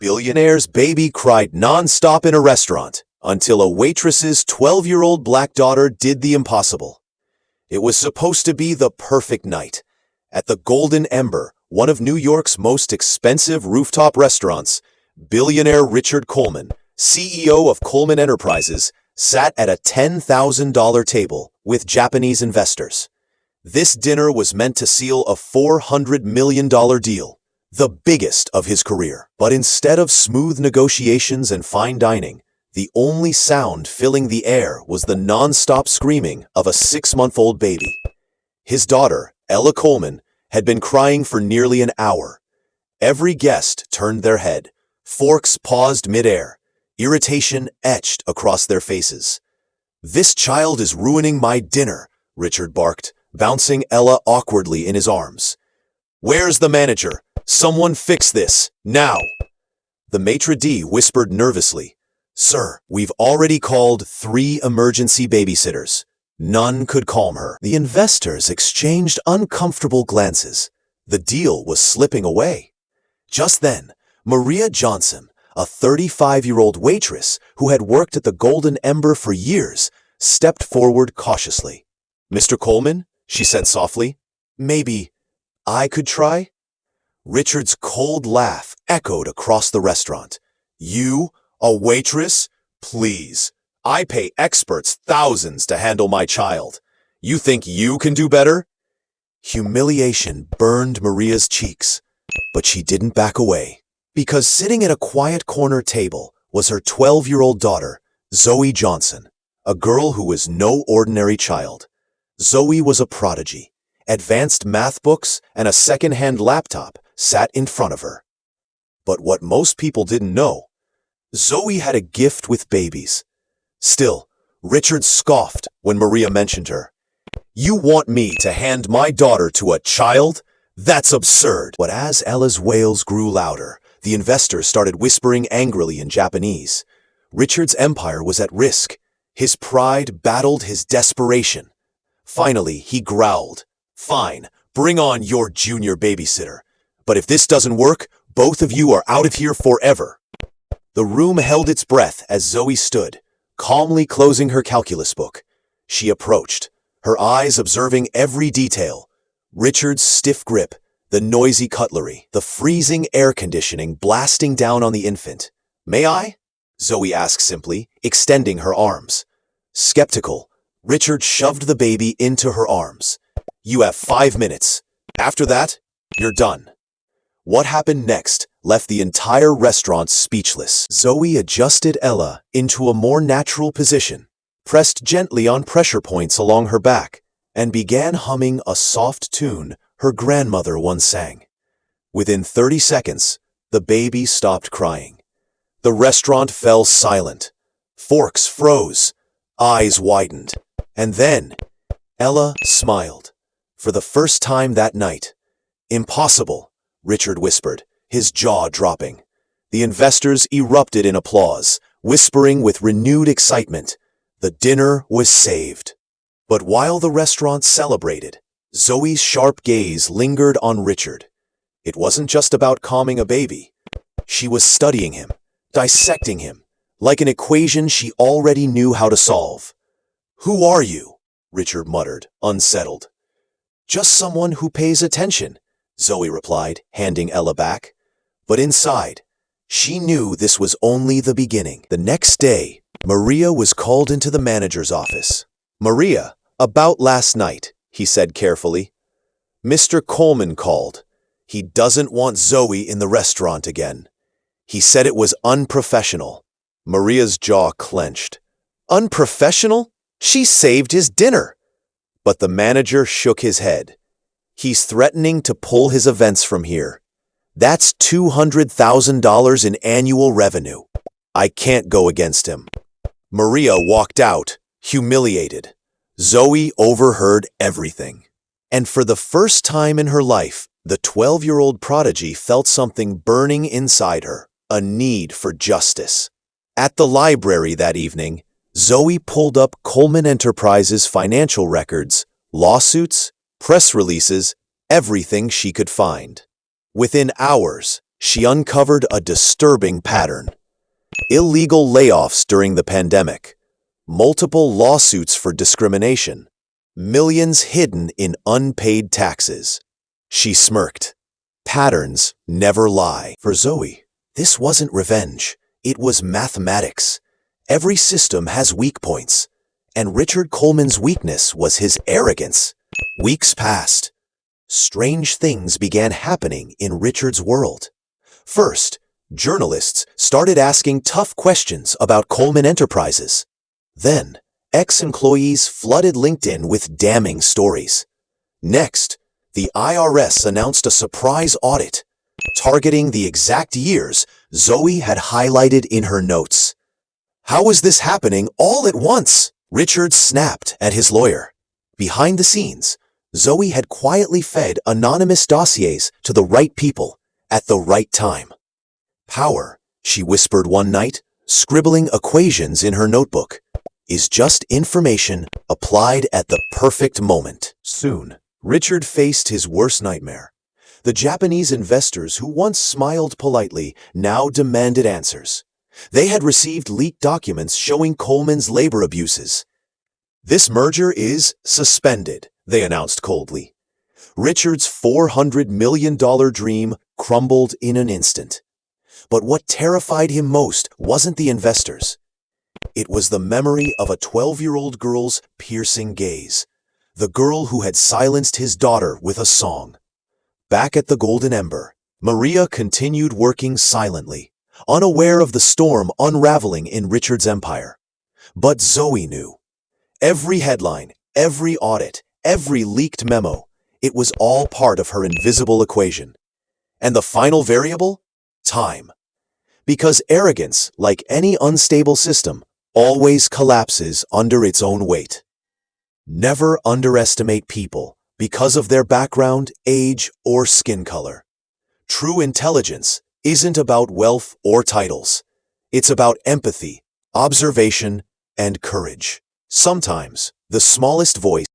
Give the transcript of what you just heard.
Billionaire's baby cried non-stop in a restaurant until a waitress's 12-year-old black daughter did the impossible. It was supposed to be the perfect night. At the Golden Ember, one of New York's most expensive rooftop restaurants, billionaire Richard Coleman, CEO of Coleman Enterprises, sat at a $10,000 table with Japanese investors. This dinner was meant to seal a $400 million deal, the biggest of his career. But instead of smooth negotiations and fine dining, the only sound filling the air was the non-stop screaming of a 6-month-old baby. His daughter, Ella Coleman, had been crying for nearly an hour. Every guest turned their head. Forks paused mid-air. Irritation etched across their faces. "This child is ruining my dinner," Richard barked, bouncing Ella awkwardly in his arms. "Where's the manager? Someone fix this, now!" The maitre d' whispered nervously. "Sir, we've already called 3 emergency babysitters. None could calm her." The investors exchanged uncomfortable glances. The deal was slipping away. Just then, Maria Johnson, a 35-year-old waitress who had worked at the Golden Ember for years, stepped forward cautiously. "Mr. Coleman," she said softly, "maybe I could try?" Richard's cold laugh echoed across the restaurant. "You, a waitress? Please. I pay experts thousands to handle my child. You think you can do better?" Humiliation burned Maria's cheeks, but she didn't back away. Because sitting at a quiet corner table was her 12-year-old daughter, Zoe Johnson, a girl who was no ordinary child. Zoe was a prodigy. Advanced math books and a second-hand laptop sat in front of her. But what most people didn't know, Zoe had a gift with babies. Still, Richard scoffed when Maria mentioned her. "You want me to hand my daughter to a child? That's absurd." But as Ella's wails grew louder, the investors started whispering angrily in Japanese. Richard's empire was at risk. His pride battled his desperation. Finally, he growled, "Fine, bring on your junior babysitter. But if this doesn't work, both of you are out of here forever." The room held its breath as Zoe stood, calmly closing her calculus book. She approached, her eyes observing every detail. Richard's stiff grip, the noisy cutlery, the freezing air conditioning blasting down on the infant. "May I?" Zoe asked simply, extending her arms. Skeptical, Richard shoved the baby into her arms. "You have 5 minutes. After that, you're done." What happened next left the entire restaurant speechless. Zoe adjusted Ella into a more natural position, pressed gently on pressure points along her back, and began humming a soft tune her grandmother once sang. Within 30 seconds, the baby stopped crying. The restaurant fell silent. Forks froze, eyes widened, and then Ella smiled. For the first time that night. "Impossible," Richard whispered, his jaw dropping. The investors erupted in applause, whispering with renewed excitement. The dinner was saved. But while the restaurant celebrated, Zoe's sharp gaze lingered on Richard. It wasn't just about calming a baby. She was studying him, dissecting him, like an equation she already knew how to solve. "Who are you?" Richard muttered, unsettled. "Just someone who pays attention," Zoe replied, handing Ella back. But inside, she knew this was only the beginning. The next day, Maria was called into the manager's office. "Maria, about last night," he said carefully. "Mr. Coleman called. He doesn't want Zoe in the restaurant again. He said it was unprofessional." Maria's jaw clenched. "Unprofessional? She saved his dinner." But the manager shook his head. "He's threatening to pull his events from here. That's $200,000 in annual revenue. I can't go against him." Maria walked out, humiliated. Zoe overheard everything. And for the first time in her life, the 12-year-old prodigy felt something burning inside her, a need for justice. At the library that evening, Zoe pulled up Coleman Enterprises' financial records, lawsuits, press releases, everything she could find. Within hours, she uncovered a disturbing pattern. Illegal layoffs during the pandemic, multiple lawsuits for discrimination, millions hidden in unpaid taxes. She smirked. Patterns never lie. For Zoe, this wasn't revenge. It was mathematics. Every system has weak points, and Richard Coleman's weakness was his arrogance. Weeks passed. Strange things began happening in Richard's world. First, journalists started asking tough questions about Coleman Enterprises. Then, ex-employees flooded LinkedIn with damning stories. Next, the IRS announced a surprise audit, targeting the exact years Zoe had highlighted in her notes. How was this happening all at once? Richard snapped at his lawyer. Behind the scenes, Zoe had quietly fed anonymous dossiers to the right people at the right time. Power, she whispered one night, scribbling equations in her notebook, is just information applied at the perfect moment. Soon, Richard faced his worst nightmare. The Japanese investors who once smiled politely now demanded answers. They had received leaked documents showing Coleman's labor abuses. "This merger is suspended," they announced coldly. Richard's $400 million dream crumbled in an instant. But what terrified him most wasn't the investors. It was the memory of a 12-year-old girl's piercing gaze, the girl who had silenced his daughter with a song. Back at the Golden Ember, Maria continued working silently, unaware of the storm unraveling in Richard's empire. But Zoe knew. Every headline, every audit, every leaked memo, it was all part of her invisible equation. And the final variable? Time. Because arrogance, like any unstable system, always collapses under its own weight. Never underestimate people because of their background, age, or skin color. True intelligence isn't about wealth or titles. It's about empathy, observation, and courage. Sometimes, the smallest voice